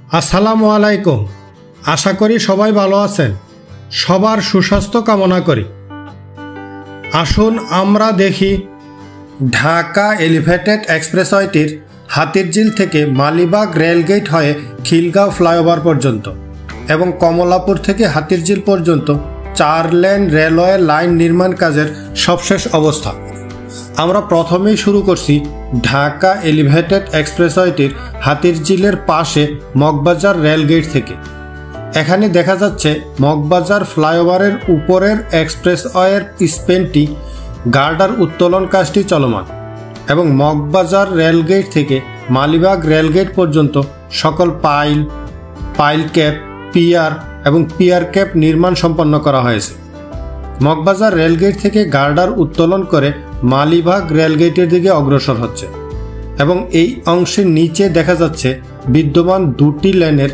আসসালামু আলাইকুম। আশা করি সবাই ভালো আছেন। সবার সুস্বাস্থ্য কামনা করি। আসুন আমরা দেখি ঢাকা এলিভেটেড এক্সপ্রেসওয়েটির হাতিরঝিল থেকে মালিবাগ রেলগেট হয়ে খিলগাঁও ফ্লাইওভার পর্যন্ত এবং কমলাপুর থেকে হাতিরঝিল পর্যন্ত 4 লেন রেলওয়ে লাইন নির্মাণ কাজের সবশেষ অবস্থা। আমরা প্রথমেই শুরু করছি ঢাকা এলিভেটেড এক্সপ্রেসওয়েটির হাতিরঝিলের পাশে মগবাজার রেলগেট থেকে। এখানে দেখা যাচ্ছে মগবাজার ফ্লাইওভারের উপরের এক্সপ্রেসওয়ের স্প্যানটি গার্ডার উত্তোলন কাজটি চলমান এবং মগবাজার রেলগেট থেকে মালিবাগ রেলগেট পর্যন্ত সকল পাইল ক্যাপ, পিয়ার এবং পিয়ার ক্যাপ নির্মাণ সম্পন্ন করা হয়েছে। মগবাজার রেলগেট থেকে গার্ডার উত্তোলন করে মালিবাগ রেলগেটের দিকে অগ্রসর হচ্ছে এবং এই অংশের নিচে দেখা যাচ্ছে বিদ্যমান 2টি লেনের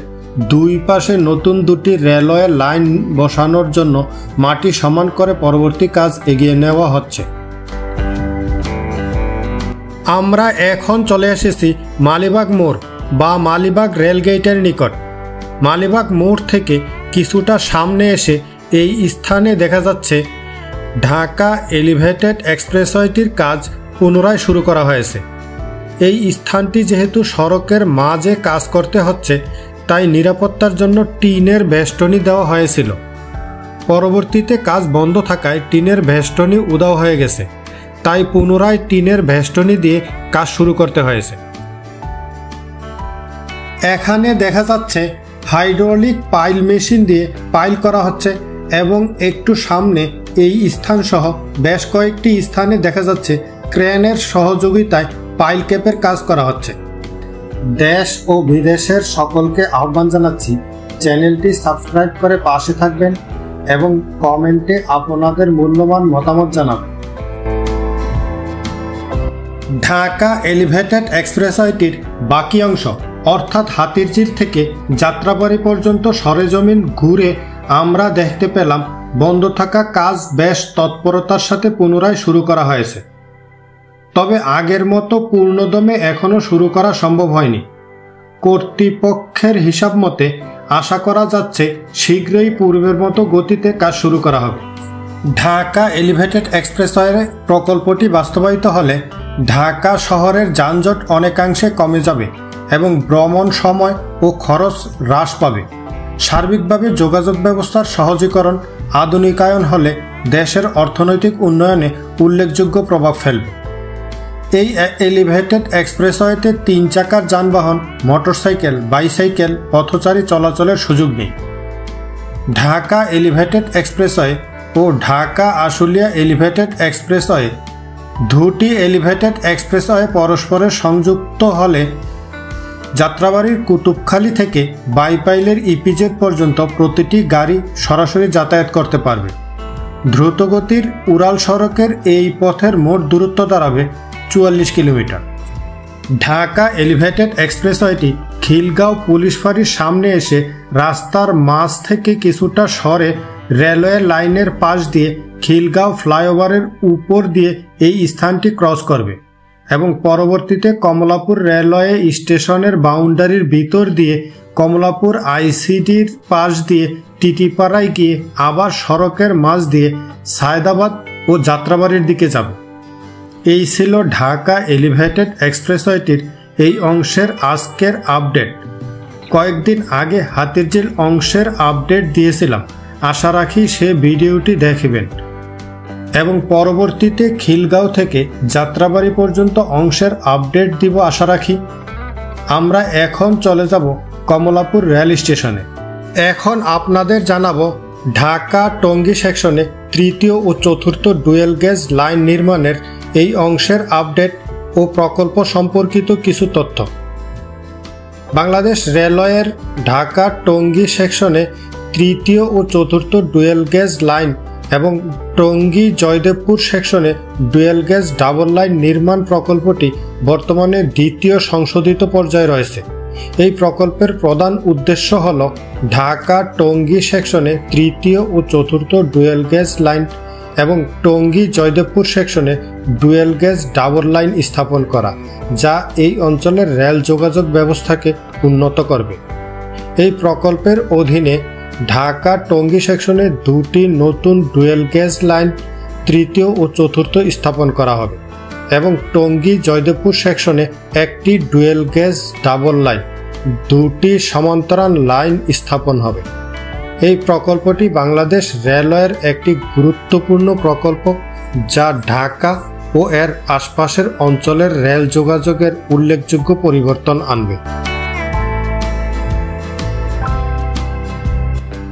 দুই পাশে নতুন 2টি রেলওয়ে লাইন বসানোর জন্য মাটি সমান করে পরবর্তী কাজ এগিয়ে নেওয়া হচ্ছে। আমরা এখন চলে এসেছি মালিবাগ মোড় বা মালিবাগ রেলগেটের নিকট। মালিবাগ মোড় থেকে কিছুটা সামনে এসে এই স্থানে দেখা যাচ্ছে ঢাকা এলিভেটেড এক্সপ্রেসওয়েটির কাজ পুনরায় শুরু করা হয়েছে। এই স্থানটি যেহেতু সড়কের মাঝে কাজ করতে হচ্ছে, তাই নিরাপত্তার জন্য টিনের বেষ্টনী দেওয়া হয়েছিল। পরবর্তীতে কাজ বন্ধ থাকায় টিনের বেষ্টনী উধাও হয়ে গেছে, তাই পুনরায় টিনের বেষ্টনী দিয়ে কাজ শুরু করতে হয়েছে। এখানে দেখা যাচ্ছে হাইড্রোলিক পাইল মেশিন দিয়ে পাইল করা হচ্ছে এবং একটু সামনে এই স্থানসহ বেশ কয়েকটি স্থানে দেখা যাচ্ছে ক্রেনের সহযোগিতায় পাইল ক্যাপের কাজ করা হচ্ছে। দেশ ও বিদেশের সকলকে আহ্বান জানাচ্ছি চ্যানেলটি সাবস্ক্রাইব করে পাশে থাকবেন এবং কমেন্টে আপনাদের মূল্যবান মতামত জানাবেন। ঢাকা এলিভেটেড এক্সপ্রেসওয়েটির বাকি অংশ অর্থাৎ হাতিরঝিল থেকে যাত্রাবাড়ি পর্যন্ত সরেজমিন ঘুরে আমরা দেখতে পেলাম বন্ধ থাকা কাজ বেশ তৎপরতার সাথে পুনরায় শুরু করা হয়েছে। তবে আগের মতো পূর্ণদমে এখনও শুরু করা সম্ভব হয়নি। কর্তৃপক্ষের হিসাব মতে আশা করা যাচ্ছে শীঘ্রই পূর্বের মতো গতিতে কাজ শুরু করা হবে। ঢাকা এলিভেটেড এক্সপ্রেসওয়ে প্রকল্পটি বাস্তবায়িত হলে ঢাকা শহরের যানজট অনেকাংশে কমে যাবে এবং ভ্রমণ সময় ও খরচ হ্রাস পাবে। সার্বিকভাবে যোগাযোগ ব্যবস্থার সহজীকরণ, আধুনিকায়ন হলে দেশের অর্থনৈতিক উন্নয়নে উল্লেখযোগ্য প্রভাব ফেলবে। এই এলিভেটেড এক্সপ্রেসওয়েতে 3 চাকার যানবাহন, মোটরসাইকেল, বাইসাইকেল পথচারী চলাচলের সুযোগ নেই। ঢাকা এলিভেটেড এক্সপ্রেসওয়ে ও ঢাকা আশুলিয়া এলিভেটেড এক্সপ্রেসওয়ে, দুটি এলিভেটেড এক্সপ্রেসওয়ে পরস্পরের সংযুক্ত হলে যাত্রাবাড়ির কুতুবখালী থেকে বাইপাইলের ইপিজেড পর্যন্ত প্রতিটি গাড়ি সরাসরি যাতায়াত করতে পারবে। দ্রুতগতির উড়াল সড়কের এই পথের মোট দূরত্ব দাঁড়াবে 44 কিলোমিটার। ঢাকা এলিভেটেড এক্সপ্রেসওয়েটি খিলগাঁও পুলিশ ফাঁড়ির সামনে এসে রাস্তার মাঝ থেকে কিছুটা সরে রেলওয়ে লাইনের পাশ দিয়ে খিলগাঁও ফ্লাইওভারের উপর দিয়ে এই স্থানটি ক্রস করবে এবং পরবর্তীতে কমলাপুর রেলওয়ে স্টেশনের বাউন্ডারির ভিতর দিয়ে কমলাপুর আইসিডির পাশ দিয়ে টিটিপাড়ায় গিয়ে আবার সড়কের মাঝ দিয়ে সায়দাবাদ ও যাত্রাবাড়ির দিকে যাবে। এই ছিল ঢাকা এলিভেটেড এক্সপ্রেসওয়েটির এই অংশের আজকের আপডেট। কয়েকদিন আগে হাতিরঝিল অংশের আপডেট দিয়েছিলাম, আশা রাখি সে ভিডিওটি দেখবেন এবং পরবর্তীতে খিলগাঁও থেকে যাত্রাবাড়ি পর্যন্ত অংশের আপডেট দিব আশা রাখি। আমরা এখন চলে যাব কমলাপুর রেল স্টেশনে। এখন আপনাদের জানাবো ঢাকা টঙ্গী সেকশনে 3য় ও 4র্থ ডুয়েল গেজ লাইন নির্মাণের এই অংশের আপডেট ও প্রকল্প সম্পর্কিত কিছু তথ্য। বাংলাদেশ রেলওয়ের ঢাকা টঙ্গী সেকশনে 3য় ও 4র্থ ডুয়েল গেজ লাইন এবং টঙ্গী জয়দেবপুর সেকশনে ডুয়েল গেজ ডাবল লাইন নির্মাণ প্রকল্পটি বর্তমানে 2য় সংশোধিত পর্যায়ে রয়েছে। এই প্রকল্পের প্রধান উদ্দেশ্য হল ঢাকা টঙ্গী সেকশনে 3য় ও 4র্থ ডুয়েল গেজ লাইন এবং টঙ্গী জয়দেবপুর সেকশনে ডুয়েল গেজ ডাবল লাইন স্থাপন করা, যা এই অঞ্চলের রেল যোগাযোগ ব্যবস্থাকে উন্নত করবে। এই প্রকল্পের অধীনে ঢাকা টঙ্গী সেকশনে 2টি নতুন ডুয়েল গেজ লাইন তৃতীয় ও চতুর্থ স্থাপন করা হবে এবং টঙ্গী জয়দেবপুর সেকশনে একটি ডুয়েল গেজ ডাবল লাইন 2টি সমান্তরাল লাইন স্থাপন হবে। এই প্রকল্পটি বাংলাদেশ রেলওয়ের একটি গুরুত্বপূর্ণ প্রকল্প যা ঢাকা ও এর আশপাশের অঞ্চলের রেল যোগাযোগের উল্লেখযোগ্য পরিবর্তন আনবে।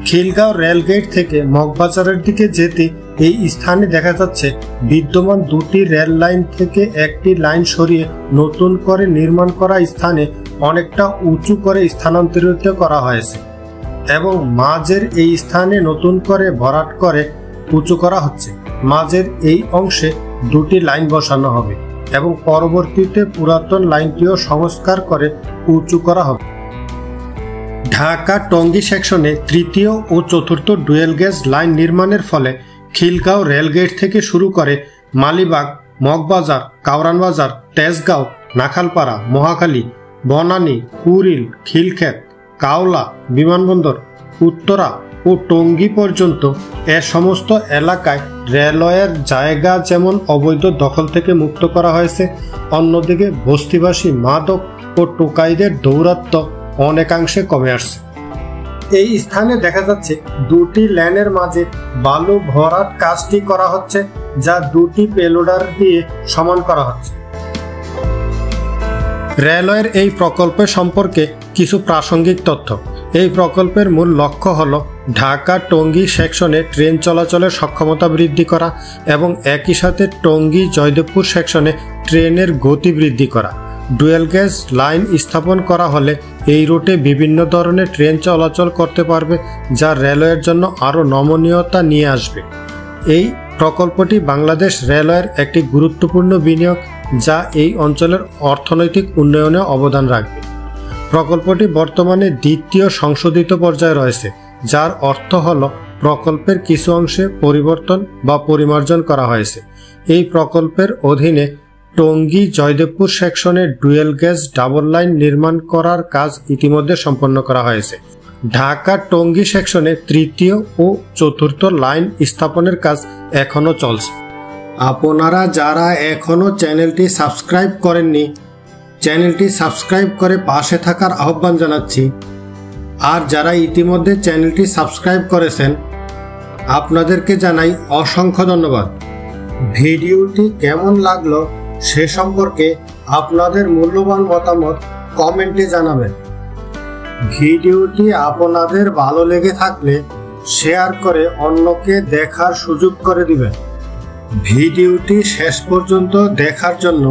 খিলগাঁও রেলগেট থেকে মগবাজারের দিকে যেতে এই স্থানে দেখা যাচ্ছে বিদ্যমান 2টি রেল লাইন থেকে একটি লাইন সরিয়ে নতুন করে নির্মাণ করা স্থানে অনেকটা উঁচু করে স্থানান্তরিত করা হয়েছে এবং মাঝের এই স্থানে নতুন করে ভরাট করে উঁচু করা হচ্ছে। মাঝের এই অংশে 2টি লাইন বসানো হবে এবং পরবর্তীতে পুরাতন লাইনটিও সংস্কার করে উঁচু করা হবে। ঢাকা টঙ্গী সেকশনে তৃতীয় ও চতুর্থ ডুয়েল গেজ লাইন নির্মাণের ফলে খিলগাঁও রেলগেট থেকে শুরু করে মালিবাগ, মগবাজার, কাউরানবাজার, তেজগাঁও, নাখালপাড়া, মহাখালী, বনানী, কুড়িল, খিলক্ষেত, কাওলা, বিমানবন্দর, উত্তরা ও টঙ্গী পর্যন্ত এ সমস্ত এলাকায় রেলওয়ের জায়গা যেমন অবৈধ দখল থেকে মুক্ত করা হয়েছে, অন্যদিকে বস্তিবাসী মাদক ও টোকাইদের দৌরাত্ম্য অনেকাংশে কমে আসছে। এই স্থানে দেখা যাচ্ছে 2টি লেনের মাঝে বালু ভরাট কাজটি করা হচ্ছে যা 2টি পেলোডার দিয়ে সমান করা হচ্ছে। রেলওয়ের এই প্রকল্পের সম্পর্কে কিছু প্রাসঙ্গিক তথ্য। এই প্রকল্পের মূল লক্ষ্য হল ঢাকা টঙ্গী সেকশনে ট্রেন চলাচলের সক্ষমতা বৃদ্ধি করা এবং একই সাথে টঙ্গী জয়দেবপুর সেকশনে ট্রেনের গতি বৃদ্ধি করা। ডুয়েল গেজ লাইন স্থাপন করা হলে এই রুটে বিভিন্ন ধরনের ট্রেন চলাচল করতে পারবে যা রেলওয়ের জন্য আরও নমনীয়তা নিয়ে আসবে। এই প্রকল্পটি বাংলাদেশ রেলওয়ের একটি গুরুত্বপূর্ণ বিনিয়োগ যা এই অঞ্চলের অর্থনৈতিক উন্নয়নে অবদান রাখবে। প্রকল্পটি বর্তমানে দ্বিতীয় সংশোধিত পর্যায়ে রয়েছে, যার অর্থ হল প্রকল্পের কিছু অংশে পরিবর্তন বা পরিমার্জন করা হয়েছে। এই প্রকল্পের অধীনে টঙ্গী জয়দেবপুর সেকশনে ডুয়েল গেজ ডাবল লাইন নির্মাণ করার কাজ ইতিমধ্যে সম্পন্ন করা হয়েছে। ঢাকা টঙ্গী সেকশনে তৃতীয় ও চতুর্থ লাইন স্থাপনের কাজ এখনও চলছে। আপনারা যারা এখনও চ্যানেলটি সাবস্ক্রাইব করেননি, চ্যানেলটি সাবস্ক্রাইব করে পাশে থাকার আহ্বান জানাচ্ছি। আর যারা ইতিমধ্যে চ্যানেলটি সাবস্ক্রাইব করেছেন আপনাদেরকে জানাই অসংখ্য ধন্যবাদ। ভিডিওটি কেমন লাগলো সে সম্পর্কে আপনাদের মূল্যবান মতামত কমেন্টে জানাবেন। ভিডিওটি আপনাদের ভালো লেগে থাকলে শেয়ার করে অন্যকে দেখার সুযোগ করে দিবেন। ভিডিওটি শেষ পর্যন্ত দেখার জন্য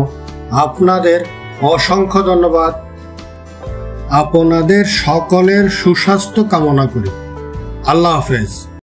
আপনাদের অসংখ্য ধন্যবাদ। আপনাদের সকলের সুস্বাস্থ্য কামনা করি। আল্লাহ হাফেজ।